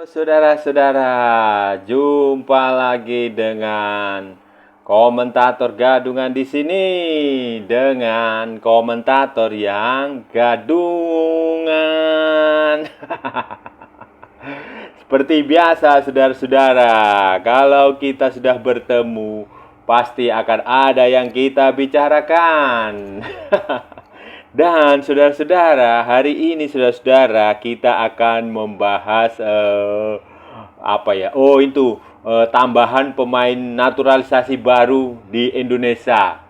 Saudara-saudara, jumpa lagi dengan komentator gadungan di sini dengan komentator yang gadungan. Seperti biasa, saudara-saudara, kalau kita sudah bertemu, pasti akan ada yang kita bicarakan. Dan saudara-saudara, hari ini saudara-saudara kita akan membahas apa ya? Oh, itu tambahan pemain naturalisasi baru di Indonesia.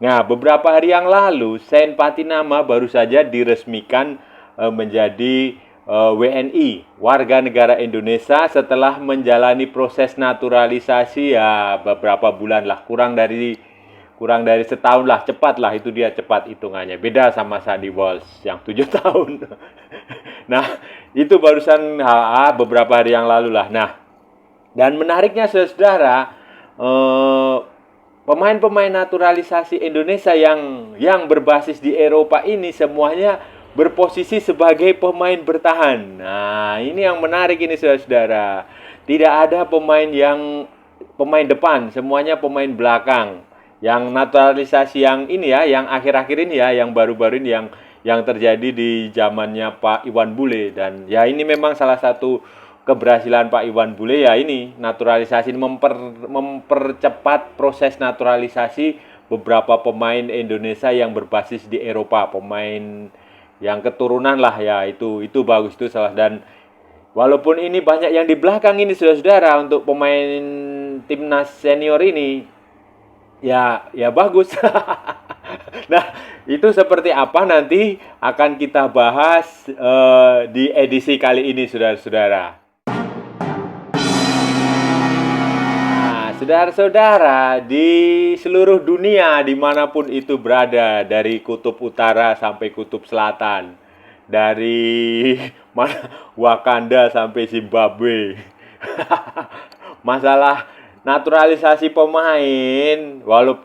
Nah, beberapa hari yang lalu Sen Patinama baru saja diresmikan menjadi WNI, warga negara Indonesia, setelah menjalani proses naturalisasi ya beberapa bulan lah, kurang dari setahun lah, cepat lah, itu dia cepat hitungannya. Beda sama Sandy Walsh yang 7 tahun. Nah, itu barusan beberapa hari yang lalu lah. Nah, dan menariknya saudara, pemain-pemain naturalisasi Indonesia yang berbasis di Eropa ini semuanya berposisi sebagai pemain bertahan. Nah, ini yang menarik ini saudara-saudara. Tidak ada pemain depan, semuanya pemain belakang. Yang naturalisasi yang ini ya, yang akhir-akhir ini ya, yang baru-baru ini yang terjadi di zamannya Pak Iwan Bule. Dan ya ini memang salah satu keberhasilan Pak Iwan Bule ya, ini naturalisasi, mempercepat proses naturalisasi beberapa pemain Indonesia yang berbasis di Eropa, pemain yang keturunan lah ya, itu bagus, itu salah. Dan walaupun ini banyak yang di belakang ini saudara-saudara untuk pemain timnas senior ini, ya bagus. Nah, itu seperti apa nanti akan kita bahas di edisi kali ini saudara-saudara. Nah, saudara-saudara, di seluruh dunia dimanapun itu berada, dari kutub utara sampai kutub selatan, dari Wakanda sampai Zimbabwe, masalah naturalisasi pemain, walaupun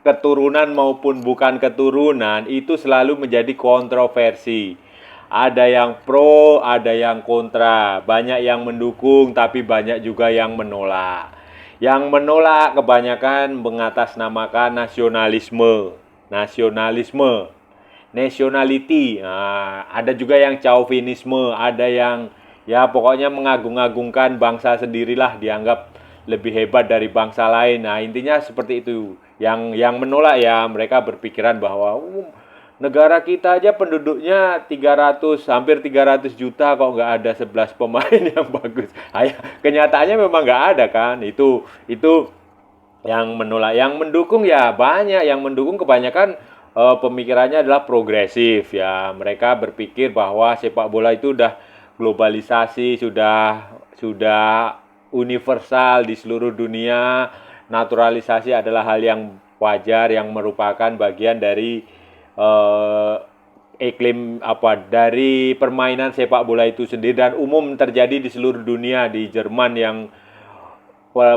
keturunan maupun bukan keturunan, itu selalu menjadi kontroversi. Ada yang pro, ada yang kontra. Banyak yang mendukung, tapi banyak juga yang menolak. Yang menolak kebanyakan mengatasnamakan nasionalisme, nationality. Nah, ada juga yang chauvinisme, ada yang ya pokoknya mengagung-agungkan bangsa sendirilah, dianggap lebih hebat dari bangsa lain. Nah, intinya seperti itu. Yang menolak ya, mereka berpikiran bahwa negara kita aja penduduknya hampir 300 juta kok nggak ada 11 pemain yang bagus. Kenyataannya memang nggak ada kan. Itu yang menolak. Yang mendukung ya banyak. Yang mendukung kebanyakan pemikirannya adalah progresif ya. Mereka berpikir bahwa sepak bola itu udah globalisasi, sudah universal di seluruh dunia. Naturalisasi adalah hal yang wajar, yang merupakan bagian dari iklim dari permainan sepak bola itu sendiri, dan umum terjadi di seluruh dunia. Di Jerman yang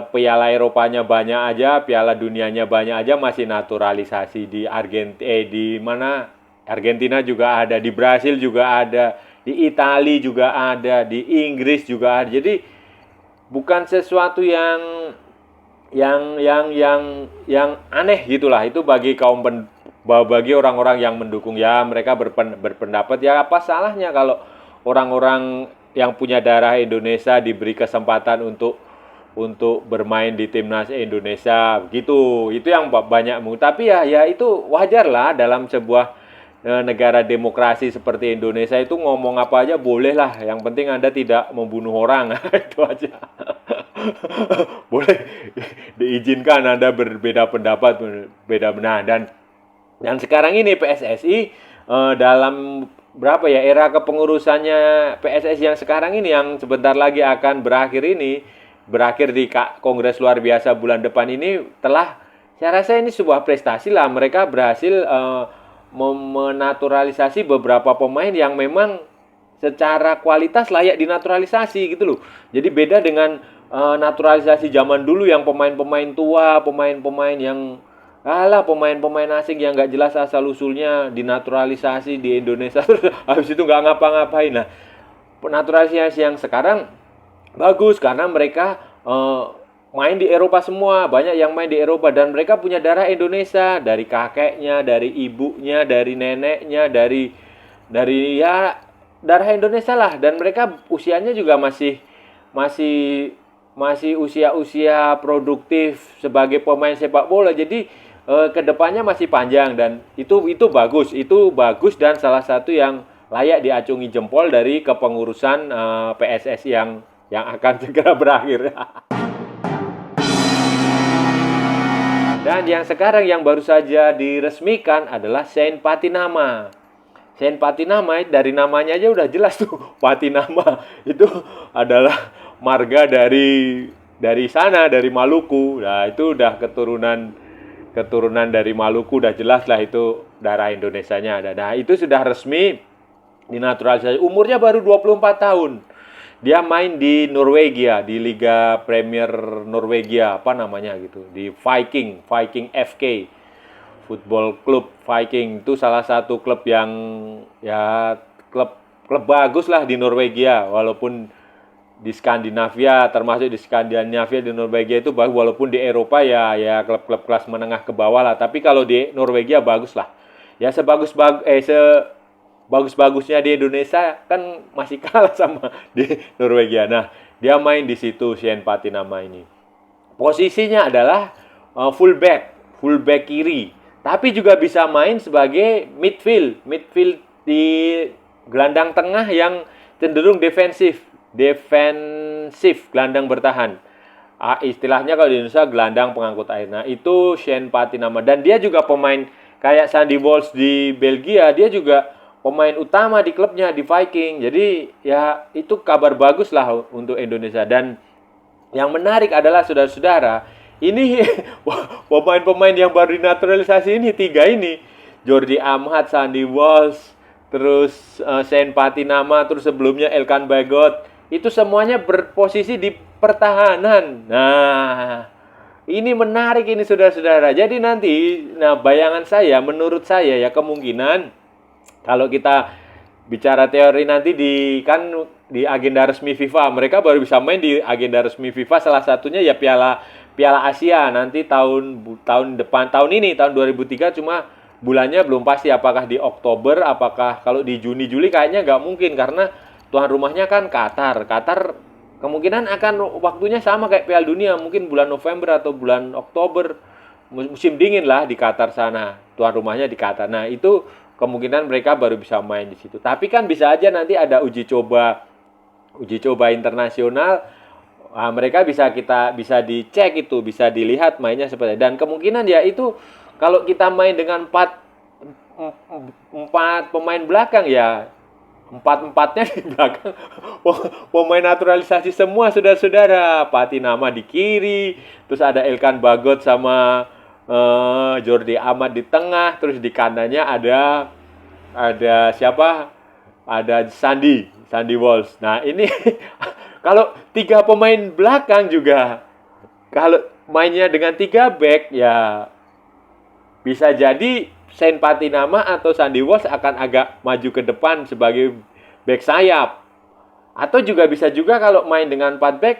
piala Eropanya banyak aja, piala dunianya banyak aja, masih naturalisasi. Di Argentina juga ada, di Brasil juga ada, di Italia juga ada, di Inggris juga ada. Jadi bukan sesuatu yang aneh gitulah. Itu bagi bagi orang-orang yang mendukung ya, mereka berpendapat ya apa salahnya kalau orang-orang yang punya darah Indonesia diberi kesempatan untuk bermain di timnas Indonesia gitu. Itu yang banyak. Tapi ya itu wajar lah, dalam sebuah negara demokrasi seperti Indonesia itu ngomong apa aja boleh lah, yang penting Anda tidak membunuh orang. Itu aja. Boleh diizinkan Anda berbeda pendapat, beda benar. Dan sekarang ini PSSI dalam era kepengurusannya PSSI yang sekarang ini, yang sebentar lagi akan berakhir di Kongres luar biasa bulan depan ini, saya rasa ini sebuah prestasi lah. Mereka berhasil menaturalisasi beberapa pemain yang memang secara kualitas layak dinaturalisasi gitu loh. Jadi beda dengan naturalisasi zaman dulu yang pemain-pemain tua, pemain-pemain yang pemain-pemain asing yang nggak jelas asal usulnya dinaturalisasi di Indonesia, terus habis itu nggak ngapa-ngapain. Nah, naturalisasi yang sekarang bagus karena mereka main di Eropa semua, banyak yang main di Eropa dan mereka punya darah Indonesia dari kakeknya, dari ibunya, dari neneknya, dari ya darah Indonesia lah dan mereka usianya juga masih masih usia-usia produktif sebagai pemain sepak bola. Jadi kedepannya masih panjang dan itu bagus dan salah satu yang layak diacungi jempol dari kepengurusan PSSI yang akan segera berakhir. Dan yang sekarang yang baru saja diresmikan adalah Saint Patinama. Saint Patinama dari namanya aja udah jelas tuh. Patinama itu adalah marga dari sana, dari Maluku. Nah, itu udah keturunan dari Maluku, udah jelas lah itu darah Indonesianya ada. Nah, itu sudah resmi dinaturalisasi. Umurnya baru 24 tahun. Dia main di Norwegia, di Liga Premier Norwegia, apa namanya gitu, di Viking FK, Football Club Viking. Itu salah satu klub yang ya klub bagus lah di Norwegia, walaupun di Skandinavia, termasuk di Skandinavia di Norwegia itu bagus, walaupun di Eropa ya klub-klub kelas menengah ke bawah lah, tapi kalau di Norwegia bagus lah. Ya bagus-bagusnya di Indonesia kan masih kalah sama di Norwegia. Nah, dia main di situ Saint Patinama ini. Posisinya adalah fullback kiri. Tapi juga bisa main sebagai midfield di gelandang tengah yang cenderung defensif, gelandang bertahan. Istilahnya kalau di Indonesia gelandang pengangkut air. Nah, itu Saint Patinama dan dia juga pemain kayak Sandy Walsh di Belgia, dia juga pemain utama di klubnya di Viking. Jadi ya itu kabar bagus lah untuk Indonesia. Dan yang menarik adalah saudara-saudara, ini pemain-pemain yang baru dinaturalisasi ini, tiga ini, Jordi Amat, Sandy Walsh, terus Saint Patinama, terus sebelumnya Elkan Bagot, itu semuanya berposisi di pertahanan. Nah, ini menarik ini saudara-saudara. Jadi nanti, bayangan saya, menurut saya ya kemungkinan kalau kita bicara teori nanti di agenda resmi FIFA, mereka baru bisa main di agenda resmi FIFA, salah satunya ya Piala Asia nanti tahun depan, tahun ini tahun 2003, cuma bulannya belum pasti apakah di Oktober, apakah kalau di Juni Juli kayaknya nggak mungkin karena tuan rumahnya kan Qatar. Qatar kemungkinan akan waktunya sama kayak Piala Dunia, mungkin bulan November atau bulan Oktober, musim dingin lah di Qatar sana, tuan rumahnya di Qatar. Nah, itu kemungkinan mereka baru bisa main di situ. Tapi kan bisa aja nanti ada uji coba internasional. Nah, mereka bisa dicek itu, bisa dilihat mainnya seperti. Dan kemungkinan ya itu kalau kita main dengan empat pemain belakang ya empat-empatnya di belakang pemain naturalisasi semua saudara-saudara. Patinama di kiri, terus ada Elkan Bagot sama Jordi Amat di tengah, terus di kanannya ada siapa? Ada Sandy Walsh. Nah, ini kalau tiga pemain belakang juga, kalau mainnya dengan 3 back ya bisa jadi Saint Patinama atau Sandy Walsh akan agak maju ke depan sebagai back sayap. Atau bisa juga kalau main dengan 4 back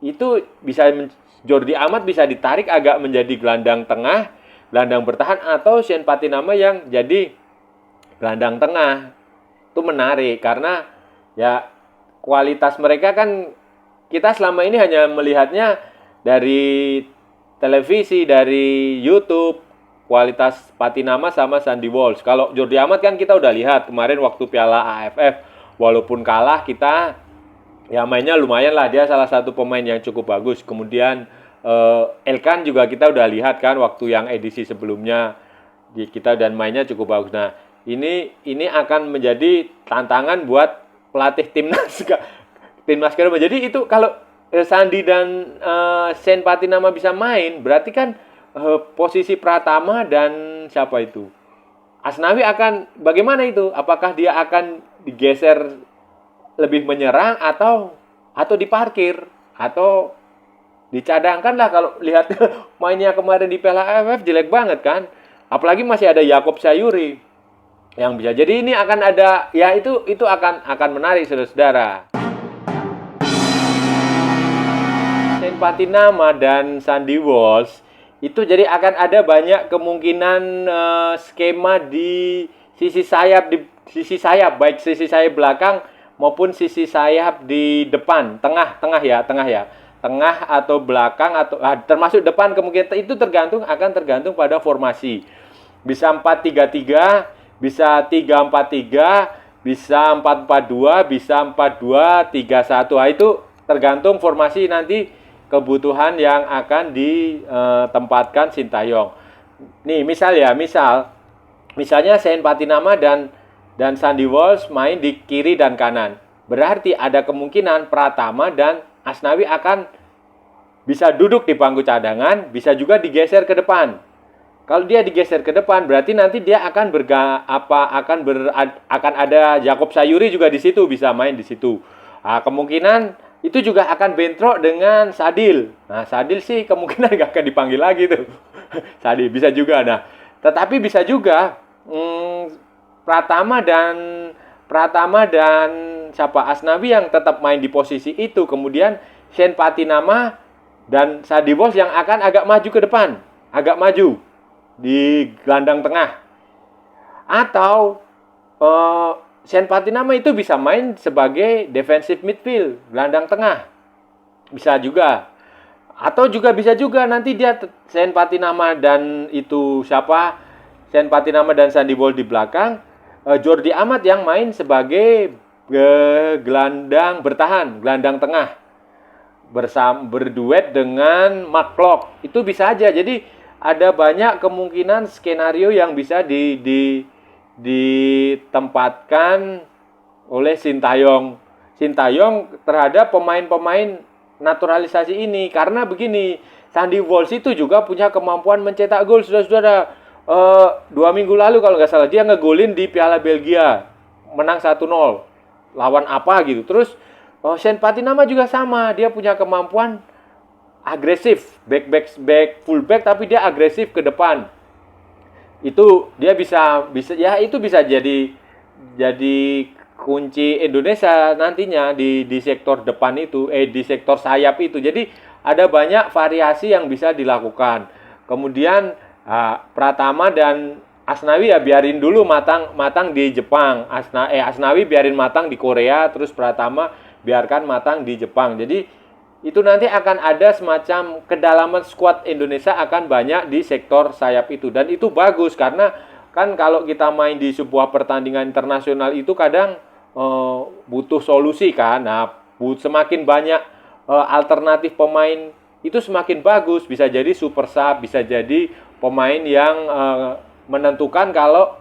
itu bisa Jordi Amat bisa ditarik agak menjadi gelandang tengah, gelandang bertahan, atau Saint Patinama yang jadi gelandang tengah. Itu menarik karena ya kualitas mereka kan kita selama ini hanya melihatnya dari televisi, dari YouTube, kualitas Patinama sama Sandy Walsh. Kalau Jordi Amat kan kita udah lihat kemarin waktu Piala AFF, walaupun kalah kita ya mainnya lumayan lah, dia salah satu pemain yang cukup bagus. Kemudian Elkan juga kita udah lihat kan waktu yang edisi sebelumnya kita dan mainnya cukup bagus. Nah, ini akan menjadi tantangan buat pelatih timnas ke depan. Jadi itu kalau Sandy dan Saint Patinama bisa main, berarti kan posisi Pratama dan siapa itu? Asnawi akan bagaimana itu? Apakah dia akan digeser lebih menyerang atau diparkir atau dicadangkan lah? Kalau lihat mainnya kemarin di Piala AFF jelek banget kan, apalagi masih ada Yakob Sayuri yang bisa. Jadi ini akan ada ya itu akan menarik saudara-saudara. Shane Patinama dan Sandy Walsh itu jadi akan ada banyak kemungkinan skema di sisi sayap baik sisi sayap belakang maupun sisi sayap di depan, tengah atau belakang atau termasuk depan, kemungkinan itu akan tergantung pada formasi. Bisa 4-3-3, bisa 3-4-3, bisa 4-4-2, bisa 4-2-3-1. Nah, itu tergantung formasi nanti kebutuhan yang akan ditempatkan Sintayong. Nih, misalnya Shane Patinama dan Sandy Walsh main di kiri dan kanan. Berarti ada kemungkinan Pratama dan Asnawi akan bisa duduk di bangku cadangan, bisa juga digeser ke depan. Kalau dia digeser ke depan, berarti nanti dia akan akan ada Jakob Sayuri juga di situ, bisa main di situ. Nah, kemungkinan itu juga akan bentrok dengan Sadil. Nah, Sadil sih kemungkinan nggak akan dipanggil lagi tuh. Sadil bisa juga. Nah, tetapi bisa juga Pratama dan siapa Asnawi yang tetap main di posisi itu. Kemudian Shane Patinama dan Sandy Walsh yang akan agak maju ke depan, agak maju di gelandang tengah. Atau Shane Patinama itu bisa main sebagai defensive midfield, gelandang tengah. Bisa juga. Atau juga bisa juga nanti dia Shane Patinama dan Sandy Walsh di belakang, Jordi Amat yang main sebagai gelandang bertahan, gelandang tengah. Berduet dengan Mark Klok. Itu bisa aja. Jadi ada banyak kemungkinan skenario yang bisa ditempatkan oleh Sintayong terhadap pemain-pemain naturalisasi ini. Karena begini, Sandy Walsh itu juga punya kemampuan mencetak gol, saudara-saudara. 2 minggu lalu kalau nggak salah dia ngegolin di Piala Belgia, menang 1-0 lawan apa gitu. Terus Shane Patinama juga sama, dia punya kemampuan agresif, back fullback, tapi dia agresif ke depan. Itu dia bisa ya, itu bisa jadi kunci Indonesia nantinya di sektor depan itu, di sektor sayap itu. Jadi ada banyak variasi yang bisa dilakukan. Kemudian Pratama dan Asnawi ya biarin dulu matang di Jepang. Asnawi biarin matang di Korea, terus Pratama biarkan matang di Jepang. Jadi itu nanti akan ada semacam kedalaman skuad Indonesia akan banyak di sektor sayap itu. Dan itu bagus karena kan kalau kita main di sebuah pertandingan internasional itu kadang butuh solusi kan. Nah, semakin banyak alternatif pemain itu semakin bagus. Bisa jadi super sub, bisa jadi pemain yang menentukan kalau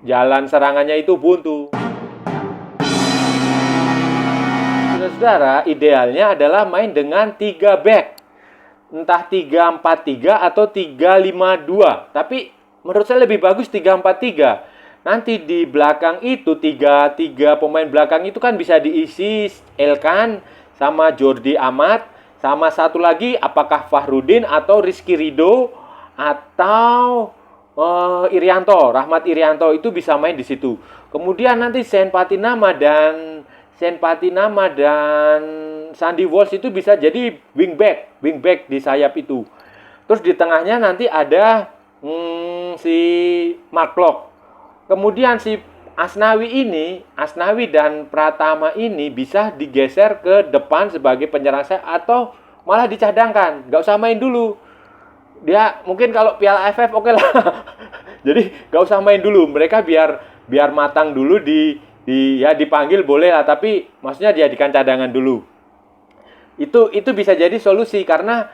jalan serangannya itu buntu. Saudara, idealnya adalah main dengan 3 back. Entah 3-4-3 atau 3-5-2. Tapi menurut saya lebih bagus 3-4-3. Nanti di belakang itu, 3 pemain belakang itu kan bisa diisi Elkan sama Jordi Amat. Sama satu lagi, apakah Fahrudin atau Rizky Ridho atau Rahmat Irianto itu bisa main di situ. Kemudian nanti Shane Patinama dan Sandy Walsh itu bisa jadi wingback di sayap itu. Terus di tengahnya nanti ada si Mark Klok. Kemudian si Asnawi dan Pratama ini bisa digeser ke depan sebagai penyerang sayap atau malah dicadangkan, nggak usah main dulu. Dia mungkin kalau Piala AFF oke lah. Jadi nggak usah main dulu. Mereka biar matang dulu dipanggil boleh lah, tapi maksudnya dijadikan cadangan dulu. Itu bisa jadi solusi karena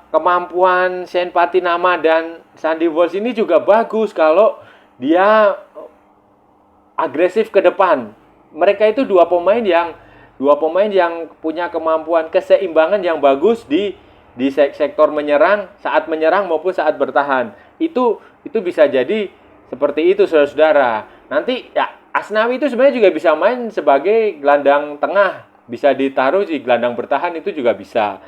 kemampuan Shane Patinama dan Sandy Walsh ini juga bagus kalau dia agresif ke depan. Mereka itu dua pemain yang punya kemampuan keseimbangan yang bagus di sektor menyerang, saat menyerang maupun saat bertahan. Itu bisa jadi seperti itu, saudara-saudara. Nanti ya Asnawi itu sebenarnya juga bisa main sebagai gelandang tengah, bisa ditaruh di gelandang bertahan, itu juga bisa.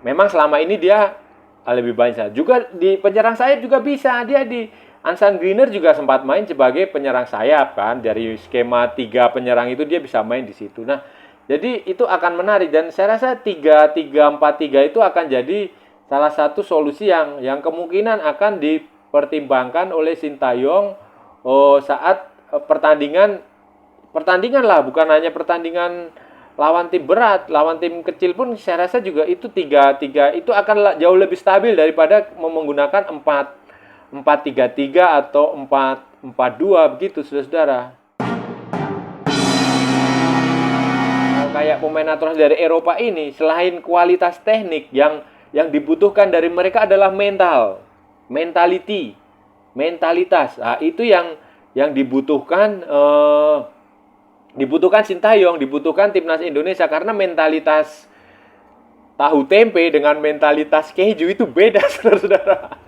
Memang selama ini dia lebih banyak. Juga di penyerang sayap juga bisa. Dia di Ansan Greener juga sempat main sebagai penyerang sayap kan. Dari skema 3 penyerang itu dia bisa main di situ. Nah, Jadi itu akan menarik dan saya rasa 3-3-4-3 itu akan jadi salah satu solusi yang kemungkinan akan dipertimbangkan oleh Sintayong saat pertandingan lah, bukan hanya pertandingan lawan tim berat, lawan tim kecil pun saya rasa juga itu 3-3 itu akan jauh lebih stabil daripada menggunakan 4-4-3-3 atau 4-4-2 begitu, saudara-saudara. Kayak pemain naturalisasi dari Eropa ini, selain kualitas teknik yang dibutuhkan dari mereka adalah mentalitas. Nah, itu yang dibutuhkan Sintayong, dibutuhkan timnas Indonesia karena mentalitas tahu tempe dengan mentalitas keju itu beda, saudara-saudara.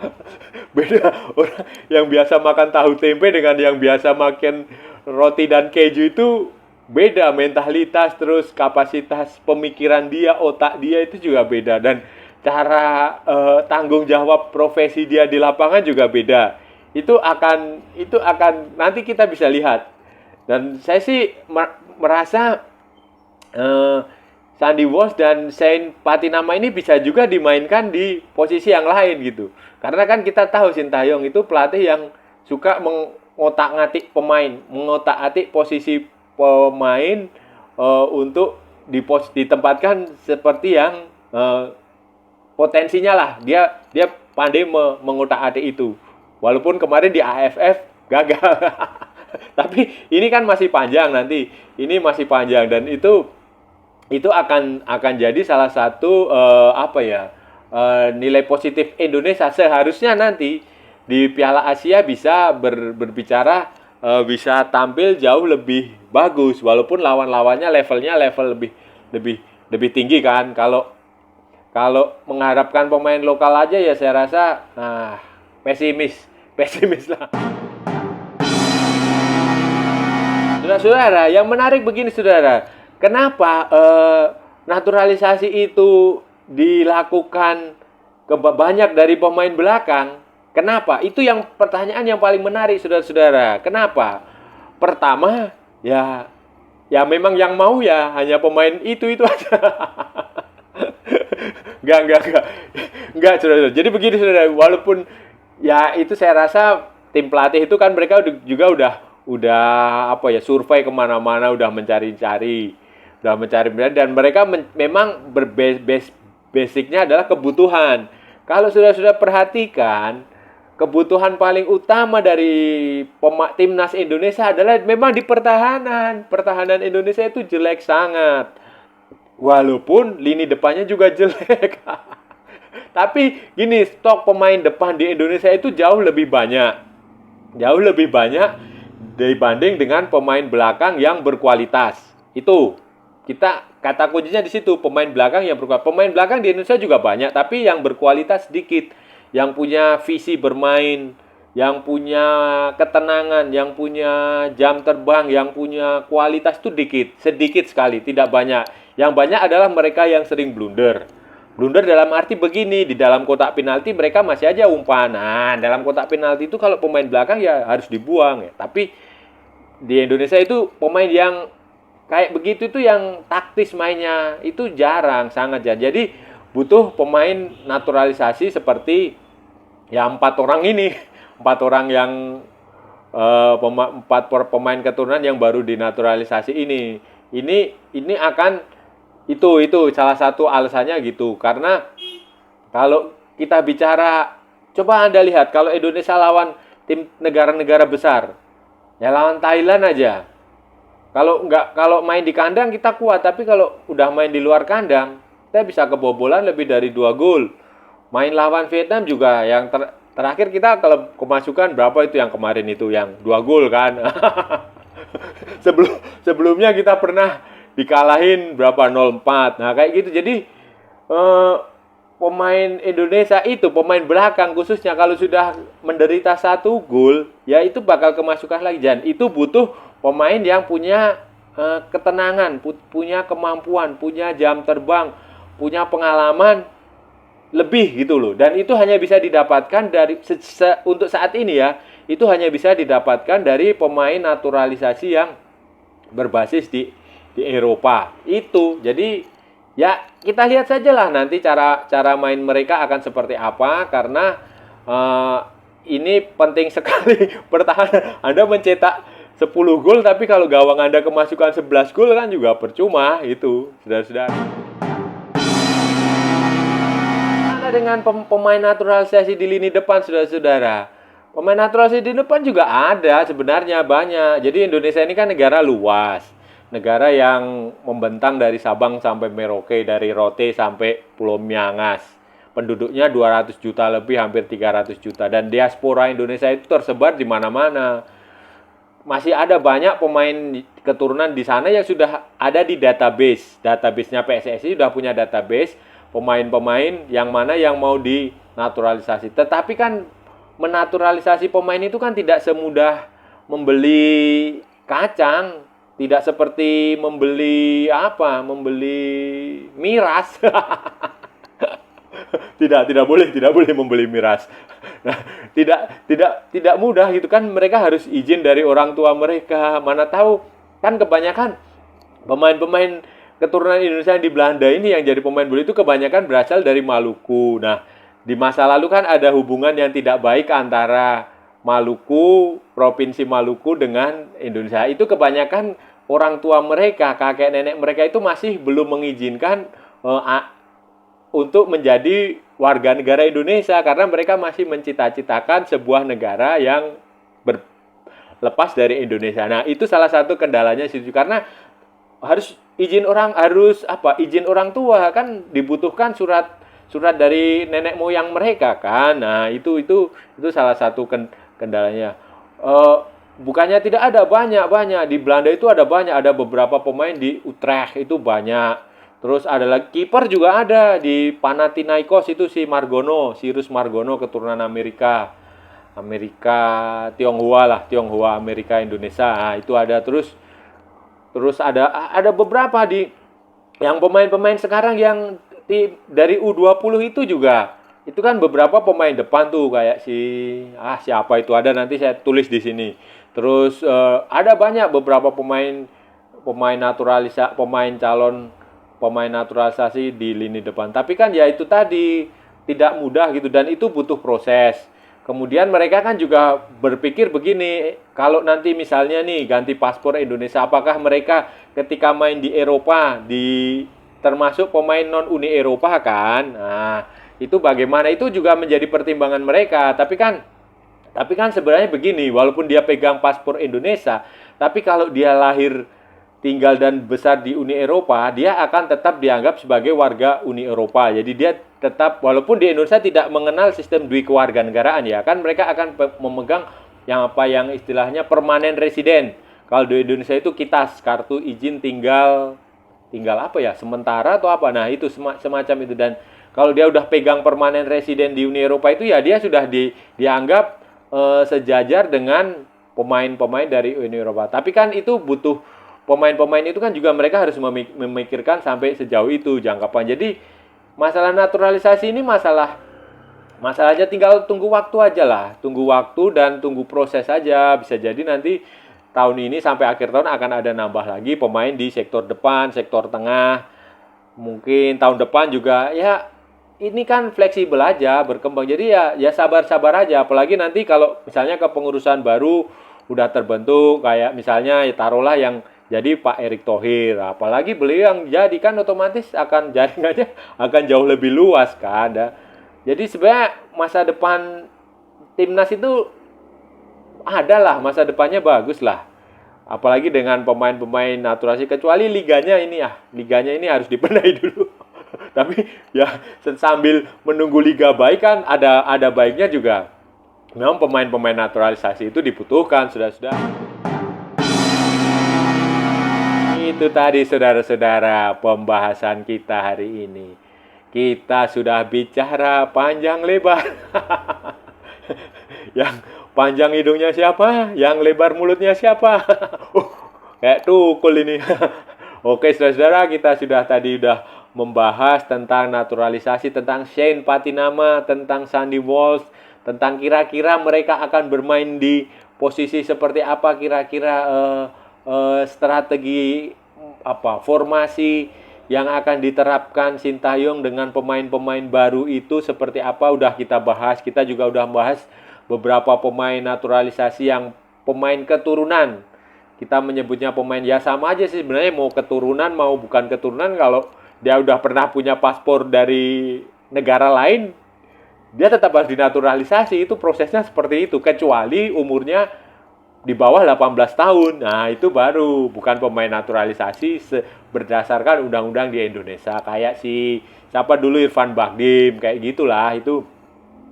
Beda, orang yang biasa makan tahu tempe dengan yang biasa makan roti dan keju itu beda mentalitas, terus kapasitas pemikiran dia, otak dia itu juga beda, dan cara tanggung jawab profesi dia di lapangan juga beda. Itu akan nanti kita bisa lihat. Dan saya sih merasa Sandy Walsh dan Saint Patinama ini bisa juga dimainkan di posisi yang lain gitu. Karena kan kita tahu Sintayong itu pelatih yang suka mengotak-atik pemain, mengotak-atik posisi pemain untuk ditempatkan seperti yang potensinya lah. Dia pandai mengotak-atik itu. Walaupun kemarin di AFF gagal. Tapi ini kan masih panjang nanti. Ini masih panjang dan itu akan jadi salah satu nilai positif Indonesia seharusnya nanti di Piala Asia bisa berbicara, bisa tampil jauh lebih bagus walaupun lawan-lawannya level lebih tinggi kan. Kalau mengharapkan pemain lokal aja ya saya rasa pesimis lah. Saudara-saudara, yang menarik begini saudara, kenapa naturalisasi itu dilakukan banyak dari pemain belakang? Kenapa? Itu yang pertanyaan yang paling menarik saudara-saudara. Kenapa? Pertama, ya memang yang mau ya hanya pemain itu aja. Enggak, saudara-saudara. Jadi begini saudara, walaupun ya itu saya rasa tim pelatih itu kan mereka juga udah survei kemana-mana, udah mencari dan mereka memang basicnya adalah kebutuhan. Kalau sudah perhatikan, kebutuhan paling utama dari timnas Indonesia adalah memang di pertahanan Indonesia itu jelek sangat, walaupun lini depannya juga jelek. Tapi gini, stok pemain depan di Indonesia itu jauh lebih banyak dibanding dengan pemain belakang yang berkualitas. Itu kata kuncinya di situ, pemain belakang yang berkualitas. Pemain belakang di Indonesia juga banyak, tapi yang berkualitas sedikit. Yang punya visi bermain, yang punya ketenangan, yang punya jam terbang, yang punya kualitas itu sedikit sekali, tidak banyak. Yang banyak adalah mereka yang sering blunder. Blunder dalam arti begini, di dalam kotak penalti mereka masih aja umpan. Nah, dalam kotak penalti itu kalau pemain belakang ya harus dibuang ya. Tapi di Indonesia itu pemain yang kayak begitu itu yang taktis mainnya itu jarang, sangat jarang. Jadi butuh pemain naturalisasi seperti ya 4 orang ini. 4 orang yang 4 pemain keturunan yang baru dinaturalisasi ini. Ini akan itu salah satu alasannya gitu. Karena kalau kita bicara, coba Anda lihat kalau Indonesia lawan tim negara-negara besar, ya lawan Thailand aja. Kalau main di kandang kita kuat, tapi kalau udah main di luar kandang, kita bisa kebobolan lebih dari 2 gol. Main lawan Vietnam juga yang terakhir kita kalau kemasukan berapa itu yang kemarin itu yang 2 gol kan. Sebelumnya kita pernah dikalahin berapa 0-4. Nah, kayak gitu. Jadi pemain Indonesia itu, pemain belakang khususnya kalau sudah menderita 1 gol, ya itu bakal kemasukan lagi. Dan itu butuh pemain yang punya ketenangan, punya kemampuan, punya jam terbang, punya pengalaman lebih gitu loh. Dan itu hanya bisa didapatkan dari untuk saat ini ya, itu hanya bisa didapatkan dari pemain naturalisasi yang berbasis di di Eropa. Itu. Jadi ya kita lihat saja lah nanti cara main mereka akan seperti apa, karena ini penting sekali pertahanan. Anda mencetak 10 gol tapi kalau gawang Anda kemasukan 11 gol kan juga percuma itu, saudara-saudara. Dengan pemain naturalisasi di lini depan, saudara-saudara. Pemain naturalisasi di depan juga ada sebenarnya banyak. Jadi Indonesia ini kan negara luas. Negara yang membentang dari Sabang sampai Merauke, dari Rote sampai Pulau Miangas. Penduduknya 200 juta lebih, hampir 300 juta. Dan diaspora Indonesia itu tersebar di mana-mana. Masih ada banyak pemain keturunan di sana yang sudah ada di database. Database-nya PSSI sudah punya database pemain-pemain yang mana yang mau dinaturalisasi. Tetapi kan menaturalisasi pemain itu kan tidak semudah membeli kacang, tidak seperti membeli miras. tidak boleh membeli miras. Nah, tidak mudah gitu kan, mereka harus izin dari orang tua mereka. Mana tahu kan kebanyakan pemain-pemain keturunan Indonesia yang di Belanda ini yang jadi pemain bola itu kebanyakan berasal dari Maluku. Nah, di masa lalu kan ada hubungan yang tidak baik antara Maluku, Provinsi Maluku dengan Indonesia. Itu kebanyakan orang tua mereka, kakek nenek mereka itu masih belum mengizinkan untuk menjadi warga negara Indonesia karena mereka masih mencita-citakan sebuah negara yang lepas dari Indonesia. Nah, itu salah satu kendalanya situ karena harus izin orang tua kan, dibutuhkan surat dari nenek moyang mereka kan. Nah, itu salah satu kendalanya. Bukannya tidak ada, banyak di Belanda itu ada banyak, ada beberapa pemain di Utrecht itu banyak. Terus ada lagi kiper juga ada di Panathinaikos itu si Cyrus Margono keturunan Amerika Tionghoa Amerika Indonesia. Nah, itu ada terus ada beberapa yang pemain-pemain sekarang yang dari U20 itu juga. Itu kan beberapa pemain depan tuh kayak siapa itu, ada nanti saya tulis di sini. Terus ada banyak beberapa pemain naturalisasi di lini depan. Tapi kan ya itu tadi tidak mudah gitu dan itu butuh proses. Kemudian mereka kan juga berpikir begini, kalau nanti misalnya nih ganti paspor Indonesia, apakah mereka ketika main di Eropa termasuk pemain non Uni Eropa kan? Nah, itu bagaimana? Itu juga menjadi pertimbangan mereka. Tapi kan sebenarnya begini, walaupun dia pegang paspor Indonesia, tapi kalau dia lahir, tinggal dan besar di Uni Eropa, dia akan tetap dianggap sebagai warga Uni Eropa. Jadi dia tetap, walaupun di Indonesia tidak mengenal sistem kewarganegaraan ya, kan mereka akan memegang yang istilahnya permanen residen. Kalau di Indonesia itu KITAS, kartu izin tinggal sementara atau apa. Nah, itu semacam itu. Dan kalau dia udah pegang permanen residen di Uni Eropa itu ya dia sudah dianggap sejajar dengan pemain-pemain dari Uni Eropa. Tapi kan itu butuh pemain-pemain itu kan juga mereka harus memikirkan sampai sejauh itu jangkauan. Jadi masalah naturalisasi ini masalahnya tinggal tunggu waktu aja lah. Tunggu waktu dan tunggu proses aja. Bisa jadi nanti tahun ini sampai akhir tahun akan ada nambah lagi pemain di sektor depan, sektor tengah. Mungkin tahun depan juga ya ini kan fleksibel aja, berkembang. Jadi ya sabar-sabar aja. Apalagi nanti kalau misalnya kepengurusan baru udah terbentuk kayak misalnya ya taruhlah yang jadi Pak Erick Thohir, apalagi beliau yang jadi kan otomatis akan jaringannya akan jauh lebih luas kan. Jadi sebenarnya masa depan timnas itu adalah masa depannya bagus lah. Apalagi dengan pemain-pemain naturalisasi, kecuali liganya ini harus dibenahi dulu. Tapi ya sambil menunggu liga baik kan ada baiknya juga. Memang pemain-pemain naturalisasi itu dibutuhkan, sudah. Itu tadi saudara-saudara pembahasan kita hari ini. Kita sudah bicara panjang lebar. Yang panjang hidungnya siapa? Yang lebar mulutnya siapa? Kayak tukul ini. Oke saudara-saudara, kita sudah membahas tentang naturalisasi, tentang Shane Patinama, tentang Sandy Walsh, tentang kira-kira mereka akan bermain di posisi seperti apa, kira-kira strategi formasi yang akan diterapkan Sintayong dengan pemain-pemain baru itu seperti apa udah kita bahas. Kita juga udah bahas beberapa pemain naturalisasi yang pemain keturunan. Kita menyebutnya pemain ya sama aja sih sebenarnya, mau keturunan mau bukan keturunan, kalau dia udah pernah punya paspor dari negara lain, dia tetap harus dinaturalisasi. Itu prosesnya seperti itu, kecuali umurnya di bawah 18 tahun. Nah, itu baru bukan pemain naturalisasi berdasarkan undang-undang di Indonesia. Kayak si siapa dulu, Irfan Bahdim, kayak gitulah itu.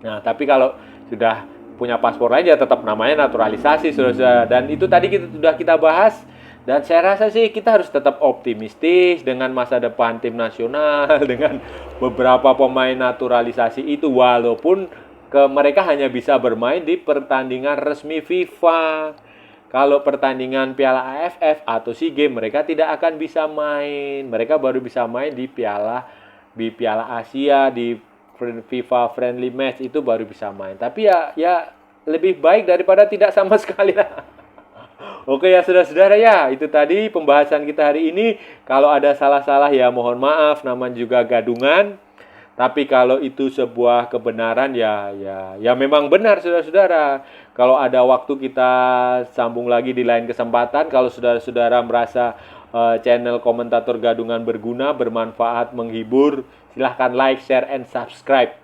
Nah, tapi kalau sudah punya paspor lain ya tetap namanya naturalisasi, saudara. Dan itu tadi sudah kita bahas. Dan saya rasa sih kita harus tetap optimistis dengan masa depan tim nasional dengan beberapa pemain naturalisasi itu, walaupun mereka hanya bisa bermain di pertandingan resmi FIFA. Kalau pertandingan Piala AFF atau SEA Games mereka tidak akan bisa main. Mereka baru bisa main di Piala Asia, di FIFA Friendly Match itu baru bisa main. Tapi ya lebih baik daripada tidak sama sekali lah. Oke ya saudara-saudara, ya itu tadi pembahasan kita hari ini. Kalau ada salah-salah ya mohon maaf, namanya juga gadungan. Tapi kalau itu sebuah kebenaran ya memang benar saudara-saudara. Kalau ada waktu kita sambung lagi di lain kesempatan. Kalau saudara-saudara merasa channel Komentator Gadungan berguna, bermanfaat, menghibur, silahkan like, share, and subscribe.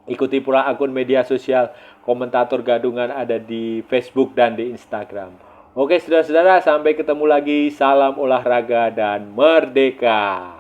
Ikuti pula akun media sosial Komentator Gadungan ada di Facebook dan di Instagram. Oke saudara-saudara, sampai ketemu lagi. Salam olahraga dan merdeka.